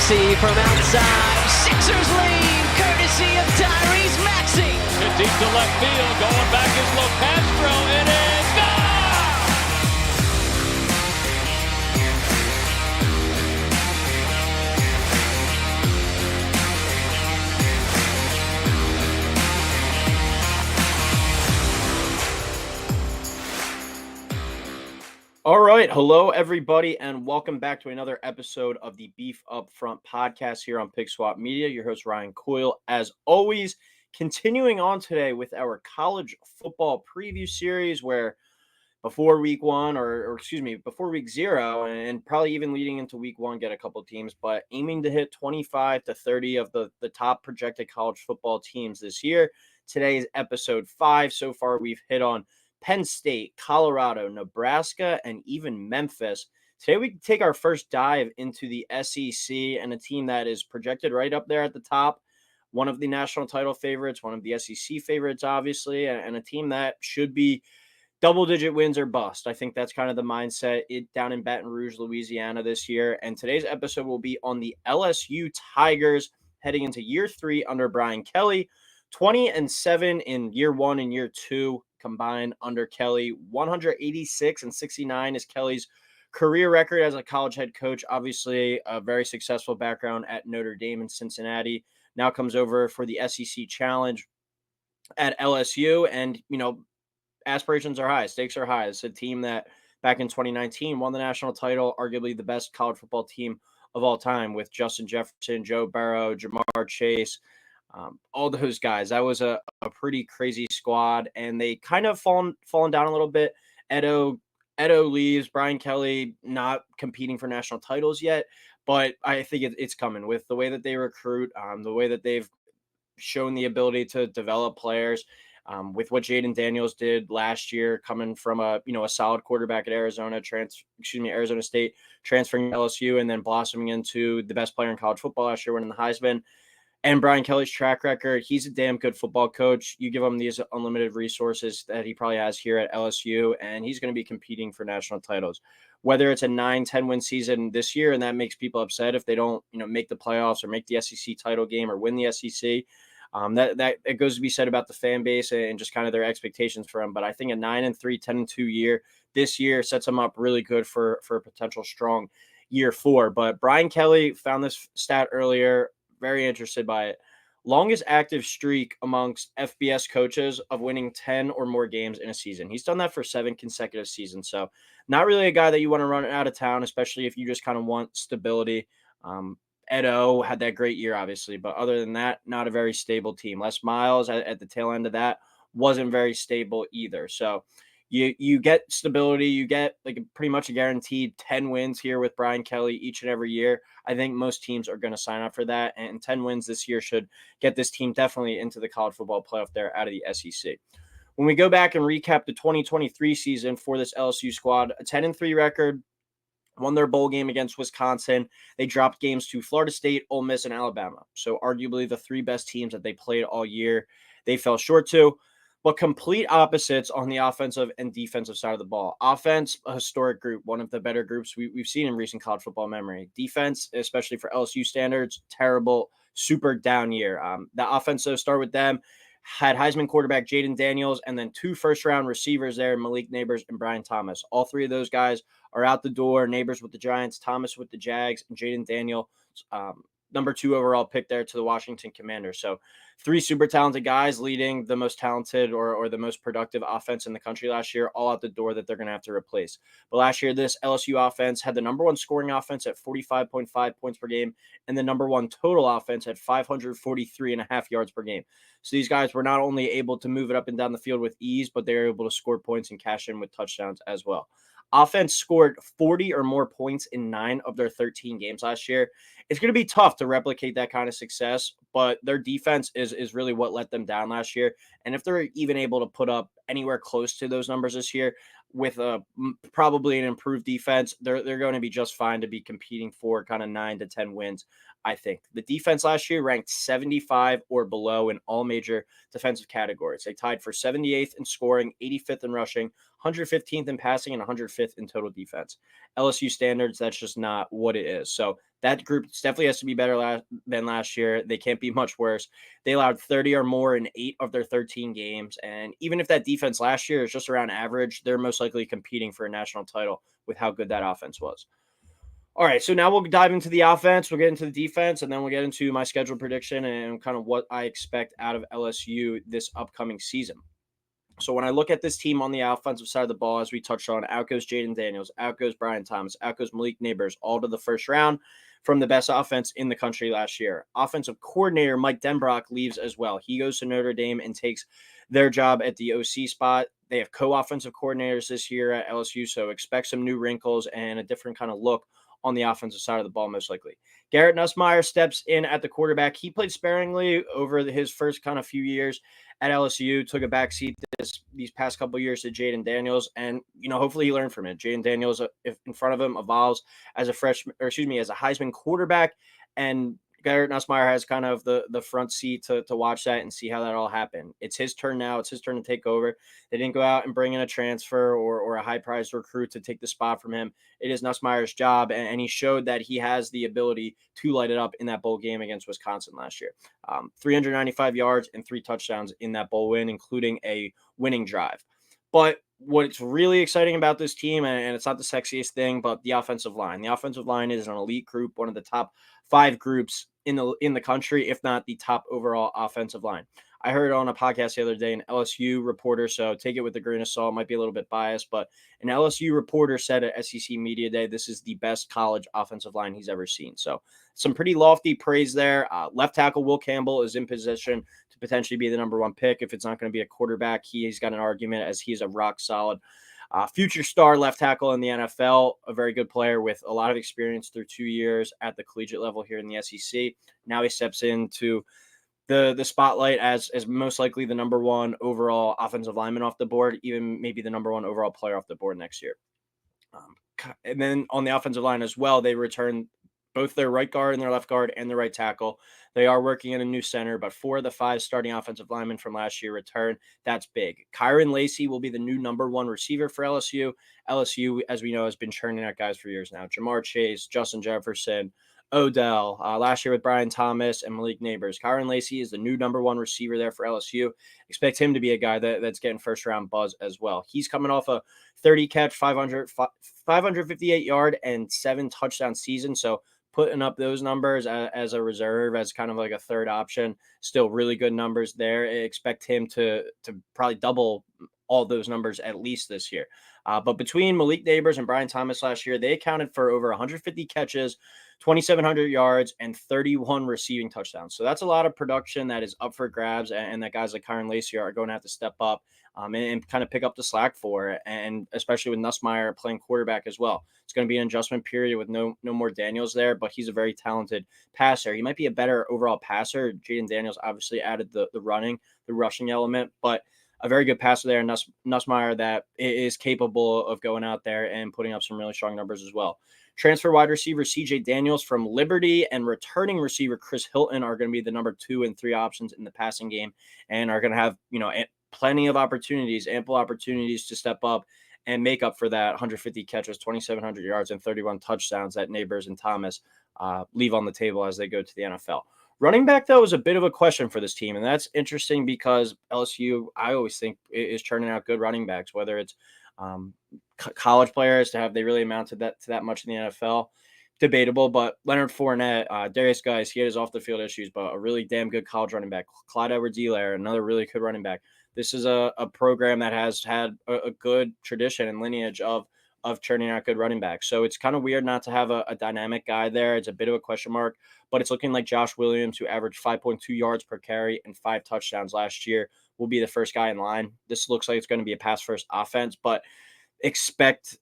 Maxey from outside. Sixers lead, courtesy of Tyrese Maxey. Hit deep to left field. Going back is LoCastro. It is gone! All right. Hello, everybody, and welcome back to another episode of the Beef Up Front podcast here on Pig Swap Media. Your host, Ryan Coyle, as always, continuing on today with our college football preview series where before week one, before week zero, and probably even leading into week one, get a couple teams, but aiming to hit 25 to 30 of the top projected college football teams this year. Today is episode 5. So far, we've hit on Penn State, Colorado, Nebraska, and even Memphis. Today, we take our first dive into the SEC and a team that is projected right up there at the top. One of the national title favorites, one of the SEC favorites, obviously, and a team that should be double-digit wins or bust. I think that's kind of the mindset down in Baton Rouge, Louisiana this year. And today's episode will be on the LSU Tigers heading into year 3 under Brian Kelly. 20-7 in year 1 and year 2 combined under Kelly. 186-69 is Kelly's career record as a college head coach. Obviously, a very successful background at Notre Dame and Cincinnati. Now comes over for the SEC Challenge at LSU. And, aspirations are high. Stakes are high. It's a team that back in 2019 won the national title, arguably the best college football team of all time with Justin Jefferson, Joe Burrow, Jamar Chase, all those guys. That was a pretty crazy squad, and they kind of fallen down a little bit. Edo leaves. Brian Kelly not competing for national titles yet, but I think it's coming with the way that they recruit, the way that they've shown the ability to develop players. With what Jayden Daniels did last year, coming from a solid quarterback at Arizona State, transferring to LSU, and then blossoming into the best player in college football last year, winning the Heisman. And Brian Kelly's track record, he's a damn good football coach. You give him these unlimited resources that he probably has here at LSU, and he's going to be competing for national titles. Whether it's a 9-10 win season this year, and that makes people upset if they don't, make the playoffs or make the SEC title game or win the SEC. That it goes to be said about the fan base and just kind of their expectations for him. But I think a 9-3, 10-2 year this year sets him up really good for a potential strong year 4. But Brian Kelly found this stat earlier. Very interested by it. Longest active streak amongst FBS coaches of winning 10 or more games in a season. He's done that for 7 consecutive seasons. So not really a guy that you want to run out of town, especially if you just kind of want stability. Edo had that great year, obviously, but other than that, not a very stable team. Les Miles at the tail end of that wasn't very stable either. So you get stability, you get like pretty much a guaranteed 10 wins here with Brian Kelly each and every year. I think most teams are going to sign up for that, and 10 wins this year should get this team definitely into the college football playoff there out of the SEC. When we go back and recap the 2023 season for this LSU squad, a 10-3 record, won their bowl game against Wisconsin. They dropped games to Florida State, Ole Miss, and Alabama. So arguably the 3 best teams that they played all year, they fell short to. But complete opposites on the offensive and defensive side of the ball. Offense, a historic group, one of the better groups we've seen in recent college football memory. Defense, especially for LSU standards, terrible, super down year. The offense, so start with them, had Heisman quarterback Jayden Daniels and then 2 first-round receivers there, Malik Neighbors and Brian Thomas. All 3 of those guys are out the door. Neighbors with the Giants, Thomas with the Jags, and Jayden Daniels, number 2 overall pick there to the Washington Commanders. So 3 super talented guys leading the most talented or the most productive offense in the country last year, all out the door that they're going to have to replace. But last year, this LSU offense had the number 1 scoring offense at 45.5 points per game and the number 1 total offense at 543.5 yards per game. So these guys were not only able to move it up and down the field with ease, but they were able to score points and cash in with touchdowns as well. Offense scored 40 or more points in 9 of their 13 games last year. It's going to be tough to replicate that kind of success, but their defense is really what let them down last year. And if they're even able to put up anywhere close to those numbers this year with probably an improved defense, they're going to be just fine to be competing for kind of 9 to 10 wins. I think the defense last year ranked 75 or below in all major defensive categories. They tied for 78th in scoring, 85th in rushing, 115th in passing, and 105th in total defense. LSU standards, that's just not what it is. So That group definitely has to be better than last year. They can't be much worse. They allowed 30 or more in 8 of their 13 games. And even if that defense last year is just around average, they're most likely competing for a national title with how good that offense was. All right, so now we'll dive into the offense. We'll get into the defense, and then we'll get into my schedule prediction and kind of what I expect out of LSU this upcoming season. So when I look at this team on the offensive side of the ball, as we touched on, out goes Jayden Daniels, out goes Brian Thomas, out goes Malik Neighbors, all to the first round from the best offense in the country last year. Offensive coordinator Mike Denbrock leaves as well. He goes to Notre Dame and takes their job at the OC spot. They have co-offensive coordinators this year at LSU, so expect some new wrinkles and a different kind of look on the offensive side of the ball, most likely. Garrett Nussmeier steps in at the quarterback. He played sparingly over his first kind of few years at LSU, took a backseat these past couple of years to Jayden Daniels, and hopefully he learned from it. Jayden Daniels, if in front of him, evolves as a as a Heisman quarterback, and Garrett Nussmeier has kind of the front seat to watch that and see how that all happened. It's his turn now. It's his turn to take over. They didn't go out and bring in a transfer or a high-priced recruit to take the spot from him. It is Nussmeier's job, and he showed that he has the ability to light it up in that bowl game against Wisconsin last year. 395 yards and 3 touchdowns in that bowl win, including a winning drive. But what's really exciting about this team, and it's not the sexiest thing, but the offensive line. The offensive line is an elite group, one of the top 5 groups in the country, if not the top overall offensive line. I heard on a podcast the other day an LSU reporter, so take it with a grain of salt, might be a little bit biased, but an LSU reporter said at SEC Media Day this is the best college offensive line he's ever seen. So some pretty lofty praise there. Left tackle Will Campbell is in position to potentially be the number 1 pick. If it's not going to be a quarterback, he's got an argument as he's a rock solid future star left tackle in the NFL, a very good player with a lot of experience through 2 years at the collegiate level here in the SEC. Now he steps into the spotlight as most likely the number 1 overall offensive lineman off the board, even maybe the number 1 overall player off the board next year. And then on the offensive line as well, they return both their right guard and their left guard and the right tackle. They are working in a new center, but 4 of the 5 starting offensive linemen from last year return. That's big. Kyron Lacey will be the new number 1 receiver for LSU. LSU, as we know, has been churning out guys for years now. Jamar Chase, Justin Jefferson, Odell, last year with Brian Thomas and Malik Neighbors. Kyron Lacey is the new number 1 receiver there for LSU. Expect him to be a guy that's getting first-round buzz as well. He's coming off a 30-catch, 558-yard, and 7 touchdown season, so putting up those numbers as a reserve, as kind of like a third option, still really good numbers there. I expect him to probably double all those numbers at least this year. But between Malik Neighbors and Brian Thomas last year, they accounted for over 150 catches, 2,700 yards, and 31 receiving touchdowns. So that's a lot of production that is up for grabs, and that guys like Kyron Lacey are going to have to step up and kind of pick up the slack for it, and especially with Nussmeier playing quarterback as well. It's going to be an adjustment period with no more Daniels there, but he's a very talented passer. He might be a better overall passer. Jayden Daniels obviously added the rushing element, but a very good passer there, Nussmeier, that is capable of going out there and putting up some really strong numbers as well. Transfer wide receiver CJ Daniels from Liberty and returning receiver Chris Hilton are going to be the number 2 and 3 options in the passing game, and are going to have plenty of opportunities, ample opportunities to step up and make up for that 150 catches, 2,700 yards, and 31 touchdowns that Neighbors and Thomas leave on the table as they go to the NFL. Running back, though, is a bit of a question for this team, and that's interesting because LSU, I always think, is churning out good running backs, whether it's college players to have they really amounted to that much in the NFL. Debatable, but Leonard Fournette, Darius Geis, he had his off-the-field issues, but a really damn good college running back. Clyde Edwards-Helaire, another really good running back. This is a program that has had a good tradition and lineage of churning out good running backs. So it's kind of weird not to have a dynamic guy there. It's a bit of a question mark, but it's looking like Josh Williams, who averaged 5.2 yards per carry and 5 touchdowns last year, will be the first guy in line. This looks like it's going to be a pass-first offense, but expect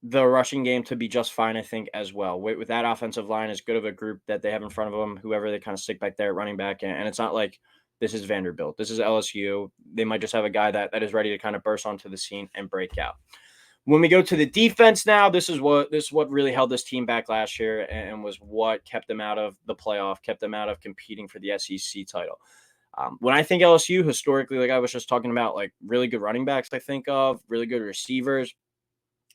the rushing game to be just fine, I think, as well. With that offensive line, as good of a group that they have in front of them, whoever they kind of stick back there at running back, and it's not like this is Vanderbilt. This is LSU. They might just have a guy that is ready to kind of burst onto the scene and break out. When we go to the defense now, this is what really held this team back last year and was what kept them out of the playoff, kept them out of competing for the SEC title. When I think LSU, historically, like I was just talking about, like really good running backs, I think of really good receivers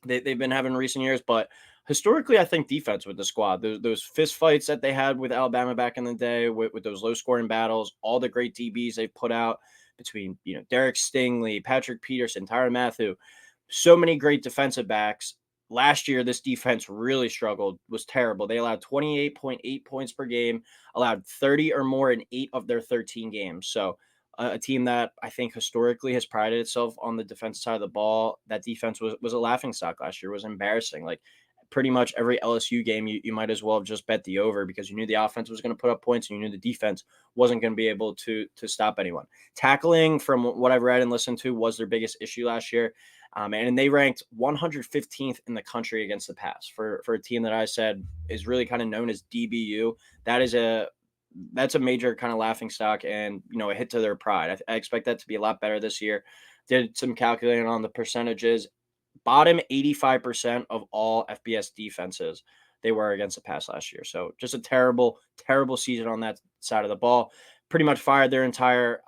they've been having in recent years, but historically, I think defense with the squad. Those fist fights that they had with Alabama back in the day, with those low scoring battles, all the great DBs they've put out between Derek Stingley, Patrick Peterson, Tyrann Mathieu, so many great defensive backs. Last year, this defense really struggled, was terrible. They allowed 28.8 points per game, allowed 30 or more in 8 of their 13 games. So a team that I think historically has prided itself on the defensive side of the ball. That defense was a laughing stock last year. It was embarrassing. Like pretty much every LSU game, you might as well have just bet the over because you knew the offense was going to put up points and you knew the defense wasn't going to be able to stop anyone. Tackling, from what I've read and listened to, was their biggest issue last year. And they ranked 115th in the country against the pass for a team that I said is really kind of known as DBU. That's a major kind of laughing stock and, a hit to their pride. I expect that to be a lot better this year. Did some calculating on the percentages. Bottom 85% of all FBS defenses they were against the pass last year. So just a terrible, terrible season on that side of the ball. Pretty much fired their entire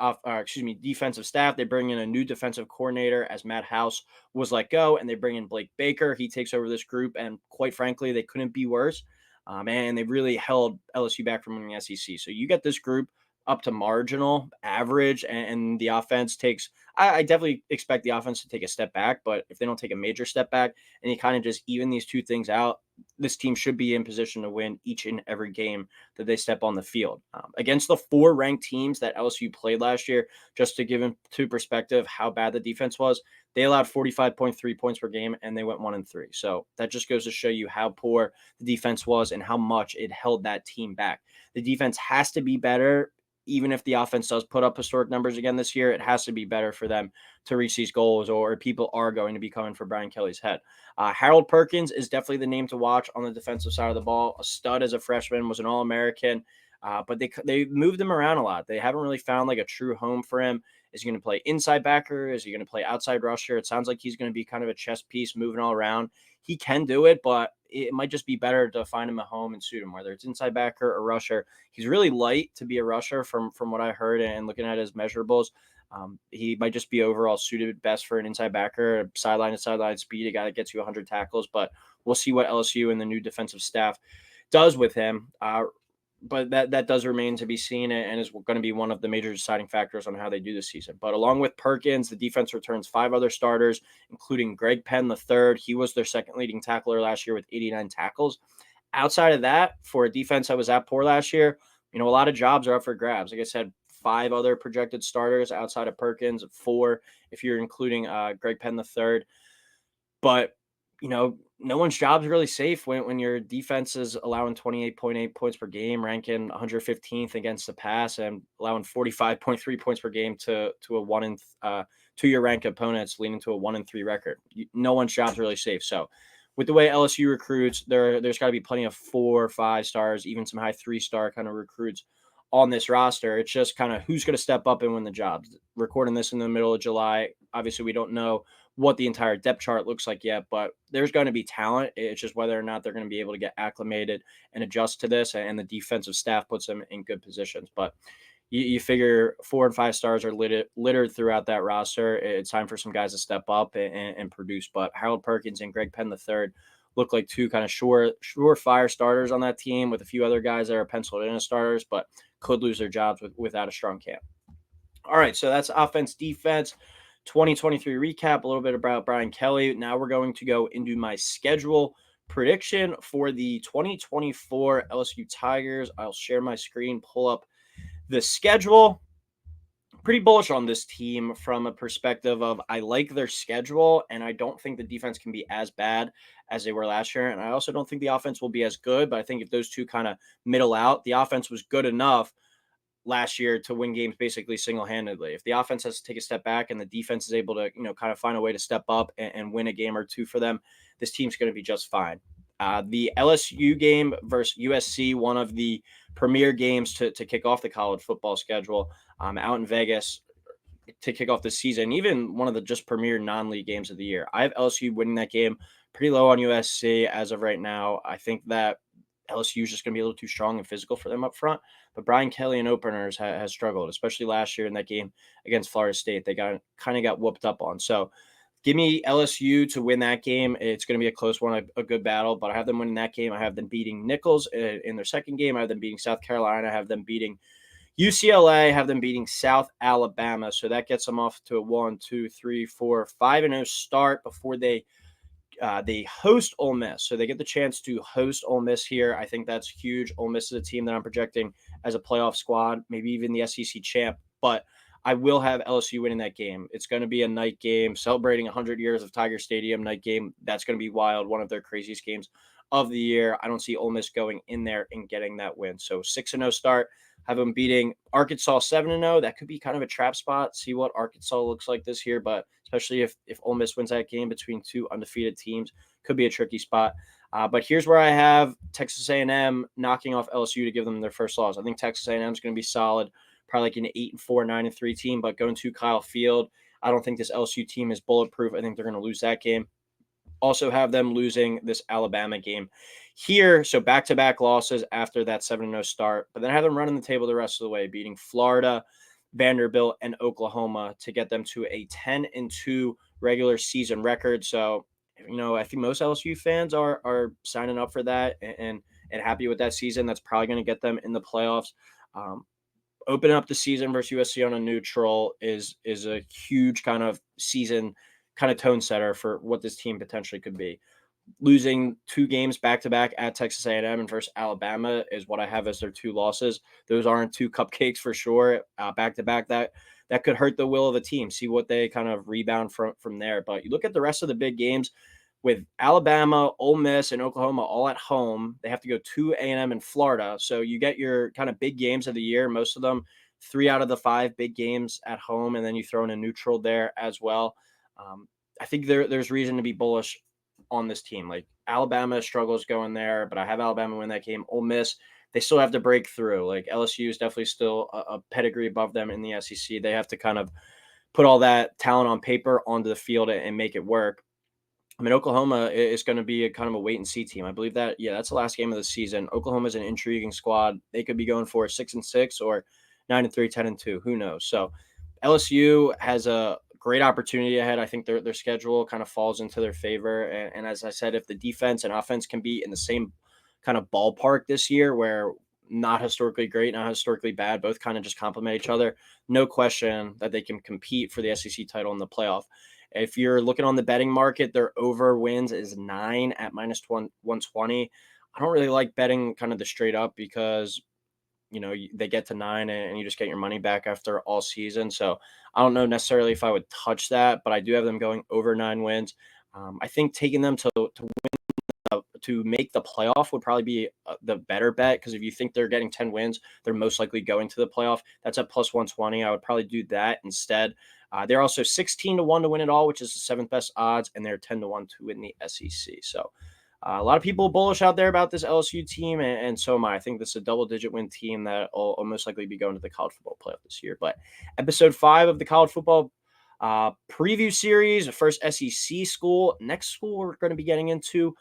defensive staff. They bring in a new defensive coordinator as Matt House was let go, and they bring in Blake Baker. He takes over this group, and quite frankly, they couldn't be worse. And they really held LSU back from winning the SEC. So you get this group up to marginal average, and the offense takes. I definitely expect the offense to take a step back, but if they don't take a major step back and you kind of just even these two things out, this team should be in position to win each and every game that they step on the field. Against the 4 ranked teams that LSU played last year, just to give into perspective how bad the defense was, they allowed 45.3 points per game and they went 1-3. So that just goes to show you how poor the defense was and how much it held that team back. The defense has to be better. Even if the offense does put up historic numbers again this year, it has to be better for them to reach these goals, or people are going to be coming for Brian Kelly's head. Harold Perkins is definitely the name to watch on the defensive side of the ball. A stud as a freshman, was an All-American, but they moved him around a lot. They haven't really found like a true home for him. Is he going to play inside backer? Is he going to play outside rusher? It sounds like he's going to be kind of a chess piece moving all around. He can do it, but it might just be better to find him a home and suit him, whether it's inside backer or rusher. He's really light to be a rusher from what I heard and looking at his measurables. He might just be overall suited best for an inside backer, sideline to sideline speed, a guy that gets you 100 tackles. But we'll see what LSU and the new defensive staff does with him. But that does remain to be seen and is going to be one of the major deciding factors on how they do this season. But along with Perkins, the defense returns 5 other starters, including Greg Penn III. He was their second leading tackler last year with 89 tackles. Outside of that, for a defense that was that poor last year, a lot of jobs are up for grabs. Like I said, 5 other projected starters outside of Perkins, 4 if you're including Greg Penn III. But no one's job is really safe when your defense is allowing 28.8 points per game, ranking 115th against the pass, and allowing 45.3 points per game to a 2-year ranked opponents, leading to a 1-3 record. No one's job is really safe. So with the way LSU recruits, there's got to be plenty of 4, 5 stars, even some high 3-star kind of recruits on this roster. It's just kind of who's going to step up and win the jobs. Recording this in the middle of July. Obviously, we don't know what the entire depth chart looks like yet, but there's going to be talent. It's just whether or not they're going to be able to get acclimated and adjust to this, and the defensive staff puts them in good positions. But you figure 4 and 5 stars are littered throughout that roster. It's time for some guys to step up and produce. But Harold Perkins and Greg Penn III look like 2 kind of surefire starters on that team, with a few other guys that are penciled in as starters, but could lose their jobs without a strong camp. All right, so that's offense, defense. 2023 recap, a little bit about Brian Kelly. Now we're going to go into my schedule prediction for the 2024 LSU Tigers. I'll share my screen, pull up the schedule. Pretty bullish on this team from a perspective of I like their schedule, and I don't think the defense can be as bad as they were last year. And I also don't think the offense will be as good, but I think if those two kind of middle out, the offense was good enough last year to win games basically single-handedly. If the offense has to take a step back and the defense is able to, kind of find a way to step up and win a game or two for them, this team's going to be just fine. The LSU game versus USC, one of the premier games to kick off the college football schedule, out in Vegas to kick off the season, even one of the just premier non-league games of the year. I have LSU winning that game, pretty low on USC as of right now. I think that LSU is just going to be a little too strong and physical for them up front. But Brian Kelly and openers has struggled, especially last year in that game against Florida State. They got whooped up on. So Give me LSU to win that game. It's going to be a close one, a good battle, but I have them winning that game. I have them beating Nichols in their second game. I have them beating South Carolina. I have them beating UCLA, have them beating South Alabama. So that gets them off to a 5-0 start before they host Ole Miss. So they get the chance to host Ole Miss here. I think that's huge. Ole Miss is a team that I'm projecting as a playoff squad, maybe even the SEC champ. But I will have LSU winning that game. It's going to be a night game, celebrating 100 years of Tiger Stadium night game. That's going to be wild, one of their craziest games of the year. I don't see Ole Miss going in there and getting that win. So 6-0 start. Have them beating Arkansas 7-0. That could be kind of a trap spot. See what Arkansas looks like this year, but especially if Ole Miss wins that game between two undefeated teams, could be a tricky spot. But here's where I have Texas A&M knocking off LSU to give them their first loss. I think Texas A&M is going to be solid, probably like an 8-4, 9-3 team. But going to Kyle Field, I don't think this LSU team is bulletproof. I think they're going to lose that game. Also have them losing this Alabama game here. So back-to-back losses after that 7-0 start. But then I have them running the table the rest of the way, beating Florida, Vanderbilt, and Oklahoma to get them to a 10-2 regular season record. So, I think most LSU fans are signing up for that and happy with that season. That's probably going to get them in the playoffs. Opening up the season versus USC on a neutral is a huge kind of season kind of tone setter for what this team potentially could be. Losing 2 games back-to-back at Texas A&M and versus Alabama is what I have as their 2 losses. Those aren't 2 cupcakes for sure. Back-to-back, that could hurt the will of the team. See what they kind of rebound from there. But you look at the rest of the big games with Alabama, Ole Miss, and Oklahoma all at home. They have to go to A&M and Florida. So you get your kind of big games of the year. Most of them 3 out of the 5 big games at home, and then you throw in a neutral there as well. I think there's reason to be bullish on this team. Like Alabama struggles going there, but I have Alabama win that game. Ole Miss, they still have to break through. Like LSU is definitely still a pedigree above them in the SEC. They have to kind of put all that talent on paper onto the field and make it work. I mean, Oklahoma is going to be a kind of a wait and see team. I believe that, that's the last game of the season. Oklahoma is an intriguing squad. They could be going for 6-6 or 9-3, 10-2. Who knows? So LSU has a great opportunity ahead. I think their schedule kind of falls into their favor. And as I said, if the defense and offense can be in the same kind of ballpark this year, where not historically great, not historically bad, both kind of just complement each other, no question that they can compete for the SEC title in the playoff. If you're looking on the betting market, their over wins is 9 at -120. I don't really like betting kind of the straight up because they get to 9 and you just get your money back after all season. So I don't know necessarily if I would touch that, but I do have them going over 9 wins. I think taking them to win, to make the playoff would probably be the better bet, because if you think they're getting 10 wins, they're most likely going to the playoff. That's at +120. I would probably do that instead. They're also 16-1 to win it all, which is the 7th best odds, and they're 10-1 to win the SEC. So a lot of people bullish out there about this LSU team, and so am I. I think this is a double-digit win team that will most likely be going to the college football playoff this year. But episode 5 of the college football preview series, first SEC school. Next school we're going to be getting into,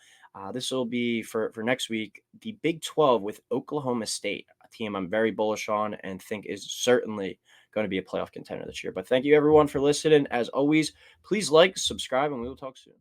this will be for next week, the Big 12 with Oklahoma State, a team I'm very bullish on and think is certainly going to be a playoff contender this year. But thank you everyone for listening. As always, please like, subscribe, and we will talk soon.